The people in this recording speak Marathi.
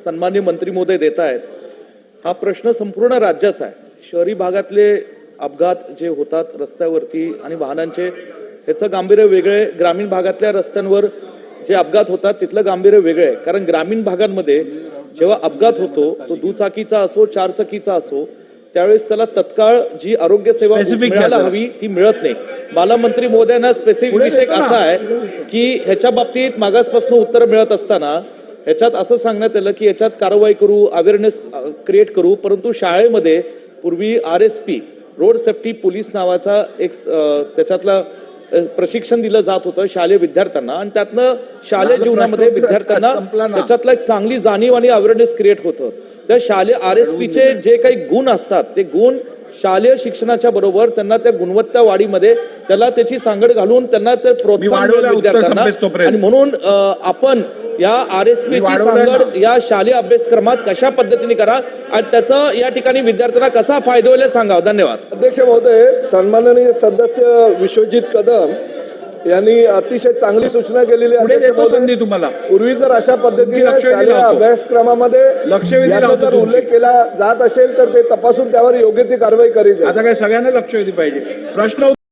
सन्माननीय मंत्री महोदय देत आहेत हा प्रश्न संपूर्ण राज्याचा आहे। शहरी भागातले अपघात जे होतात रस्त्यावरती आणि वाहनांचे ह्याचं गांभीर्य वेगळे, ग्रामीण भागातल्या रस्त्यांवर जे अपघात होतात तिथलं गांभीर्य वेगळे आहे। कारण ग्रामीण भागांमध्ये जेव्हा अपघात होतो तो दुचाकीचा असो चारचाकीचा असो त्यावेळेस त्याला तत्काळ जी आरोग्य सेवा मिळायला हवी ती मिळत नाही। मला मंत्री महोदयांना स्पेसिफिक विषय असा आहे की ह्याच्या बाबतीत मागासपासून उत्तर मिळत असताना ह्याच्यात असं सांगण्यात आलं की याच्यात कारवाई करू, अवेअरनेस क्रिएट करू, परंतु शाळेमध्ये पूर्वी RSP रोड सेफ्टी पोलीस नावाचा एक त्याच्यातला प्रशिक्षण दिलं जात होतं शालेय विद्यार्थ्यांना आणि त्यातनं शालेय जीवनामध्ये विद्यार्थ्यांना त्याच्यातला एक चांगली जाणीव आणि अवेअरनेस क्रिएट होतं। त्या शालेय RSPचे जे काही गुण असतात ते गुण शालेय शिक्षणाच्या बरोबर त्यांना त्या गुणवत्ता वाढीमध्ये त्याला त्याची सांगड घालून त्यांना ते प्रोत्साहन विद्यार्थ्यांना आणि म्हणून आपण या RSPची सांगड या शालेय अभ्यासक्रमात कशा पद्धतीने करा आणि त्याचा या ठिकाणी विद्यार्थ्यांना कसा फायदा होईल सांगा। धन्यवाद। अध्यक्ष महोदय, सन्माननीय सदस्य विश्वजित कदम यांनी अतिशय चांगली सूचना केलेली आहे। संधी तुम्हाला पूर्वी जर अशा पद्धतीने शालेय अभ्यासक्रमामध्ये याचा जर उल्लेख केला जात असेल तर ते तपासून त्यावर योग्य ती कारवाई करायची। आता काय सगळ्यांना लक्षवेधी पाहिजे प्रश्न